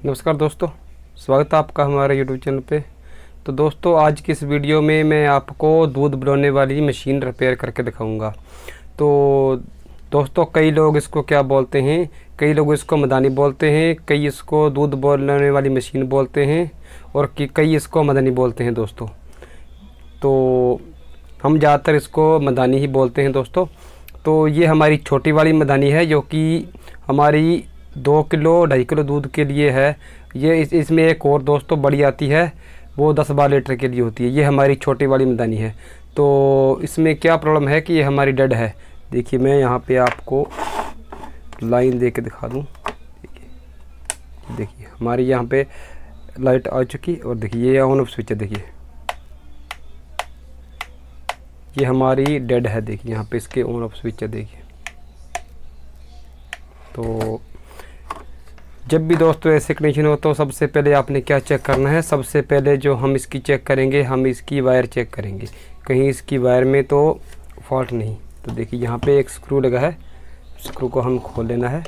नमस्कार दोस्तों, स्वागत है आपका हमारे यूट्यूब चैनल पे। तो दोस्तों, आज की इस वीडियो में मैं आपको दूध बनाने वाली मशीन रिपेयर करके दिखाऊंगा। तो दोस्तों, कई लोग इसको क्या बोलते हैं, कई लोग इसको मदानी बोलते हैं, कई इसको दूध बनाने वाली मशीन बोलते हैं और कई इसको मदानी बोलते हैं दोस्तों। तो हम ज़्यादातर इसको मदानी ही बोलते हैं दोस्तों। तो ये हमारी छोटी वाली मदानी है जो कि हमारी 2 किलो 2.5 किलो दूध के लिए है। ये इसमें एक और दोस्तों बड़ी आती है, वो 10-12 लीटर के लिए होती है। ये हमारी छोटी वाली मदानी है। तो इसमें क्या प्रॉब्लम है कि ये हमारी डेड है। देखिए, मैं यहाँ पे आपको लाइन दे के दिखा दूँ। देखिए हमारी यहाँ पे लाइट आ चुकी और देखिए ये ऑन ऑफ स्विच है। देखिए ये हमारी डेड है। देखिए यहाँ पे इसके ऑन ऑफ स्विच है। देखिए, तो जब भी दोस्तों ऐसे कंडीशन हो तो सबसे पहले आपने क्या चेक करना है। सबसे पहले जो हम इसकी चेक करेंगे, हम इसकी वायर चेक करेंगे, कहीं इसकी वायर में तो फॉल्ट नहीं। तो देखिए यहाँ पे एक स्क्रू लगा है, स्क्रू को हम खोल लेना है।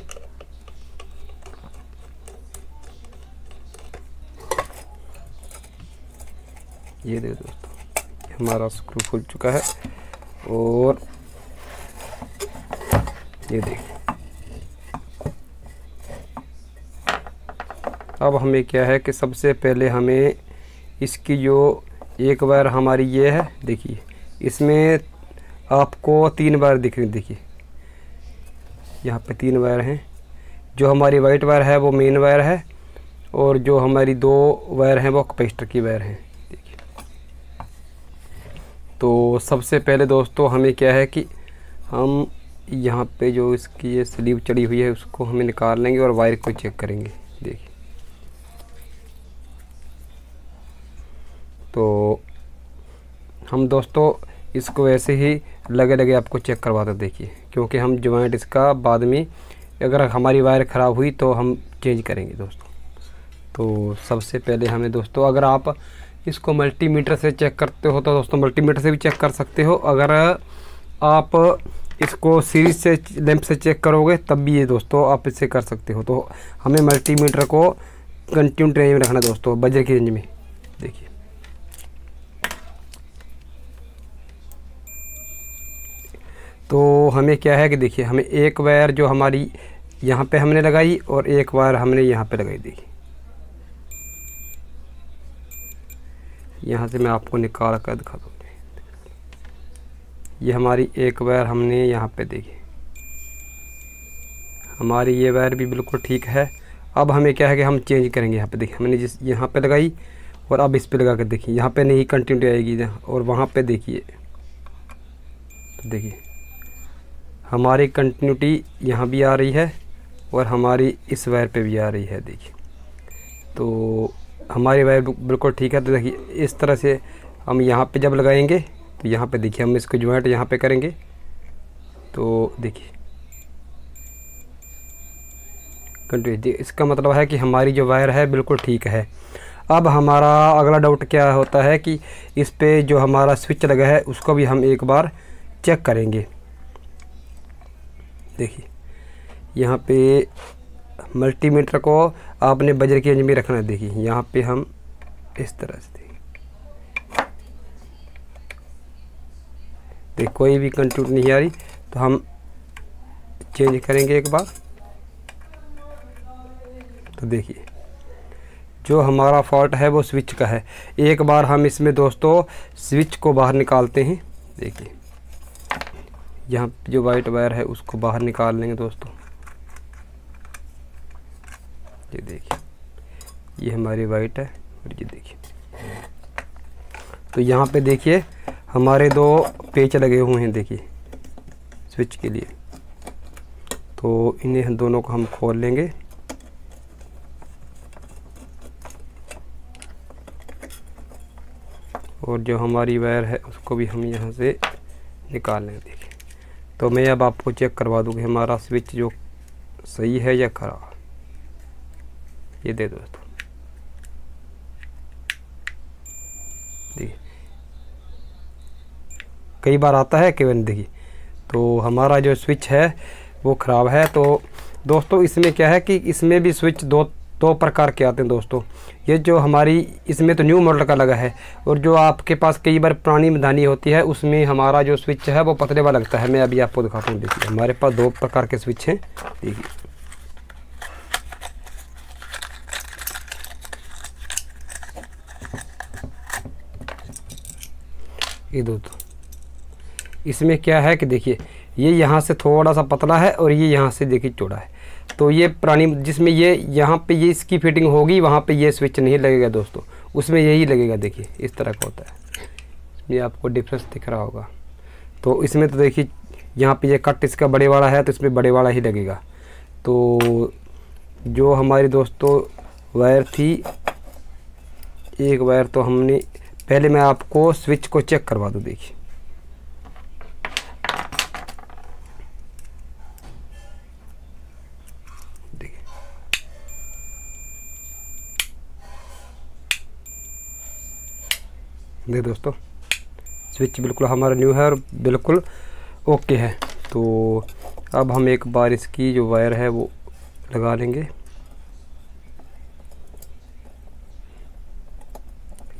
ये देखो दोस्तों, हमारा स्क्रू खुल चुका है और ये देखिए अब हमें क्या है कि सबसे पहले हमें इसकी जो एक वायर हमारी ये है, देखिए इसमें आपको 3 वायर दिख रही। देखिए यहाँ पे 3 वायर हैं। जो हमारी वाइट वायर है वो मेन वायर है और जो हमारी 2 वायर हैं वो कैपेसिटर की वायर हैं। देखिए, तो सबसे पहले दोस्तों हमें क्या है कि हम यहाँ पे जो इसकी ये स्लीव चढ़ी हुई है उसको हमें निकाल लेंगे और वायर को चेक करेंगे। देखिए, तो हम दोस्तों इसको ऐसे ही लगे लगे आपको चेक करवाते। देखिए, क्योंकि हम जॉइंट इसका बाद में अगर हमारी वायर ख़राब हुई तो हम चेंज करेंगे दोस्तों। तो सबसे पहले हमें दोस्तों, अगर आप इसको मल्टीमीटर से चेक करते हो तो दोस्तों मल्टीमीटर से भी चेक कर सकते हो। अगर आप इसको सीरीज से लैंप से चेक करोगे तब भी ये दोस्तों आप इससे कर सकते हो। तो हमें मल्टीमीटर को कंटिन्यू रेंज में रखना दोस्तों, बजर की रेंज में। देखिए, तो हमें क्या है कि देखिए हमें एक वायर जो हमारी यहाँ पे हमने लगाई और एक वायर हमने यहाँ पे लगाई। देखिए यहाँ से मैं आपको निकाल कर दिखा दूँ। ये हमारी एक वायर हमने यहाँ पे, देखिए हमारी ये वायर भी बिल्कुल ठीक है। अब हमें क्या है कि हम चेंज करेंगे। यहाँ पे देखिए हमने जिस यहाँ पे लगाई और अब इस पे लगा कर देखिए, यहाँ पे नहीं कंटिन्यू आएगी और वहाँ पे देखिए, तो देखिए हमारी कंटिन्यूटी यहाँ भी आ रही है और हमारी इस वायर पे भी आ रही है। देखिए, तो हमारी वायर बिल्कुल ठीक है। तो देखिए इस तरह से हम यहाँ पे जब लगाएंगे तो यहाँ पे देखिए हम इसको जॉइंट यहाँ पे करेंगे तो देखिए कंटिन्यू, इसका मतलब है कि हमारी जो वायर है बिल्कुल ठीक है। अब हमारा अगला डाउट क्या होता है कि इस पे जो हमारा स्विच लगा है उसको भी हम एक बार चेक करेंगे। देखिए यहाँ पे मल्टीमीटर को आपने बजर की रेंज में रखना है। देखिए यहाँ पे हम इस तरह से देख कोई भी कंट्रोल नहीं आ रही तो हम चेंज करेंगे एक बार। तो देखिए जो हमारा फॉल्ट है वो स्विच का है। एक बार हम इसमें दोस्तों स्विच को बाहर निकालते हैं। देखिए यहाँ जो वाइट वायर है उसको बाहर निकाल लेंगे दोस्तों। ये देखिए ये हमारी वाइट है और ये देखिए, तो यहाँ पे देखिए हमारे 2 पेच लगे हुए हैं। देखिए स्विच के लिए, तो इन्हें दोनों को हम खोल लेंगे और जो हमारी वायर है उसको भी हम यहाँ से निकाल लेंगे। देखिए, तो मैं अब आपको चेक करवा दूँ कि हमारा स्विच जो सही है या ख़राब। ये दे दोस्तों, देखिए कई बार आता है कि देखिए, तो हमारा जो स्विच है वो ख़राब है। तो दोस्तों इसमें क्या है कि इसमें भी स्विच 2 दो प्रकार के आते हैं दोस्तों। ये जो हमारी इसमें तो न्यू मॉडल का लगा है, और जो आपके पास कई बार पुरानी मदानी होती है उसमें हमारा जो स्विच है वो पतले वाला लगता है। मैं अभी आपको दिखाता हूँ। देखिए हमारे पास दो प्रकार के स्विच हैं। देखिए ये दोस्तों, इसमें क्या है कि देखिए ये यहाँ से थोड़ा सा पतला है और ये यहाँ से देखिए चौड़ा है। तो ये पुरानी जिसमें ये यहाँ पे ये इसकी फिटिंग होगी, वहाँ पे ये स्विच नहीं लगेगा दोस्तों, उसमें यही लगेगा। देखिए इस तरह का होता है, ये आपको डिफरेंस दिख रहा होगा। तो इसमें तो देखिए यहाँ पे ये कट इसका बड़े वाला है तो इसमें बड़े वाला ही लगेगा। तो जो हमारी दोस्तों वायर थी, एक वायर तो हमने पहले मैं आपको स्विच को चेक करवा दूँ। देखिए देखिए दोस्तों, स्विच बिल्कुल हमारा न्यू है और बिल्कुल ओके है। तो अब हम एक बार इसकी जो वायर है वो लगा लेंगे।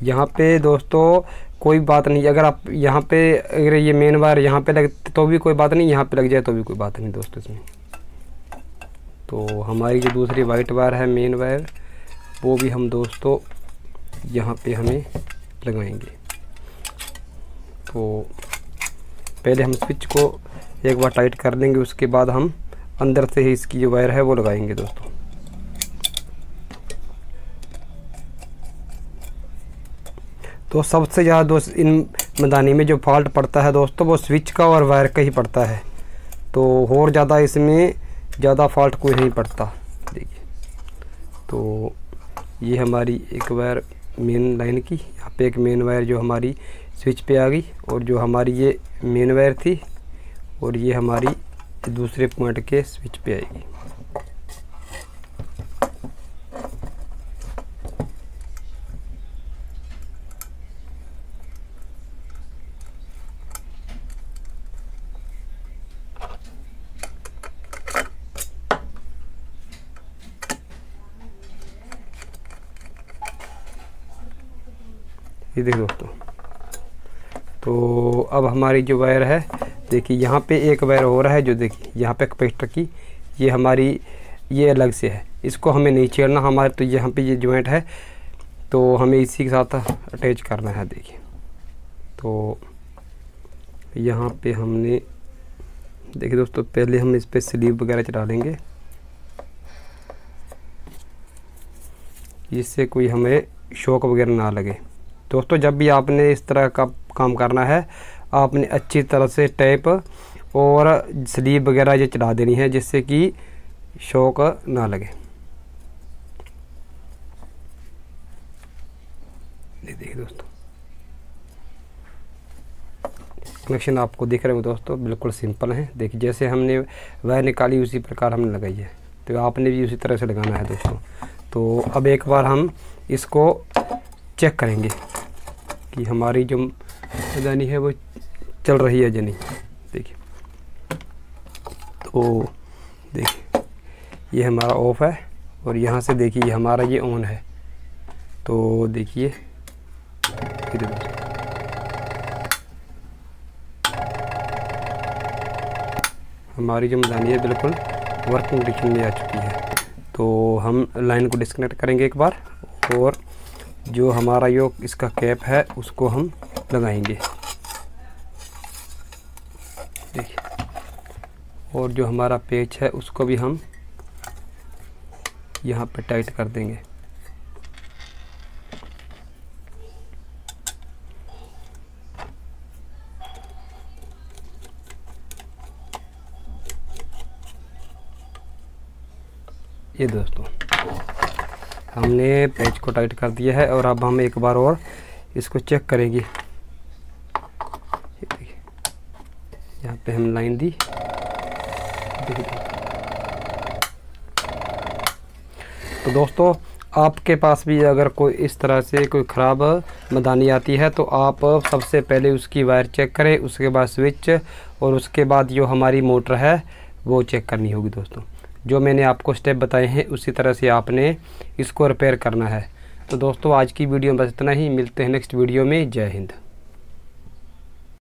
यहाँ पे दोस्तों कोई बात नहीं, अगर आप यहाँ पे अगर ये मेन वायर यहाँ पे लगे तो भी कोई बात नहीं, यहाँ पे लग जाए तो भी कोई बात नहीं दोस्तों इसमें। तो हमारी जो दूसरी वाइट वायर है मेन वायर, वो भी हम दोस्तों यहाँ पे हमें लगाएंगे। तो पहले हम स्विच को एक बार टाइट कर लेंगे, उसके बाद हम अंदर से ही इसकी जो वायर है वो लगाएंगे दोस्तों। तो सबसे ज़्यादा दोस्त इन मदानी में जो फॉल्ट पड़ता है दोस्तों वो स्विच का और वायर का ही पड़ता है। तो और ज़्यादा इसमें ज़्यादा फॉल्ट कोई नहीं पड़ता। देखिए तो ये हमारी एक वायर मेन लाइन की, यहाँ पे एक मेन वायर जो हमारी स्विच पे आ गई, और जो हमारी ये मेन वायर थी और ये हमारी दूसरे पॉइंट के स्विच पे आएगी। ये देखिए दोस्तों, तो अब हमारी जो वायर है देखिए यहाँ पे एक वायर हो रहा है जो देखिए यहाँ पे कैपेसिटर की, ये हमारी ये अलग से है, इसको हमें नहीं छेड़ना हमारे। तो यहाँ पे ये जॉइंट है तो हमें इसी के साथ अटैच करना है। देखिए तो यहाँ पे हमने देखिए दोस्तों, पहले हम इस पर स्लीव वगैरह चढ़ा लेंगे, इससे कोई हमें शॉक वगैरह ना लगे। दोस्तों जब भी आपने इस तरह का काम करना है, आपने अच्छी तरह से टेप और स्लीव वगैरह ये चढ़ा देनी है, जिससे कि शॉक ना लगे। देखिए दोस्तों, कनेक्शन आपको दिख रहे हो दोस्तों, बिल्कुल सिंपल है। देखिए जैसे हमने वायर निकाली उसी प्रकार हमने लगाई है, तो आपने भी उसी तरह से लगाना है दोस्तों। तो अब एक बार हम इसको चेक करेंगे कि हमारी जो मदानी है वो चल रही है या नहीं। देखिए तो देखिए ये हमारा ऑफ है, और यहाँ से देखिए हमारा ये ऑन है। तो देखिए हमारी जो मदानी है बिल्कुल वर्किंग कंडीशन में आ चुकी है। तो हम लाइन को डिस्कनेक्ट करेंगे एक बार, और जो हमारा यो इसका कैप है उसको हम लगाएंगे। देखिए, और जो हमारा पेच है उसको भी हम यहाँ पे टाइट कर देंगे। ये दोस्तों हमने पेच को टाइट कर दिया है, और अब हम एक बार और इसको चेक करेंगे। ये देखिए यहाँ पे हम लाइन दी। तो दोस्तों आपके पास भी अगर कोई इस तरह से कोई ख़राब मदानी आती है, तो आप सबसे पहले उसकी वायर चेक करें, उसके बाद स्विच, और उसके बाद जो हमारी मोटर है वो चेक करनी होगी दोस्तों। जो मैंने आपको स्टेप बताए हैं उसी तरह से आपने इसको रिपेयर करना है। तो दोस्तों आज की वीडियो में बस इतना ही, मिलते हैं नेक्स्ट वीडियो में। जय हिंद।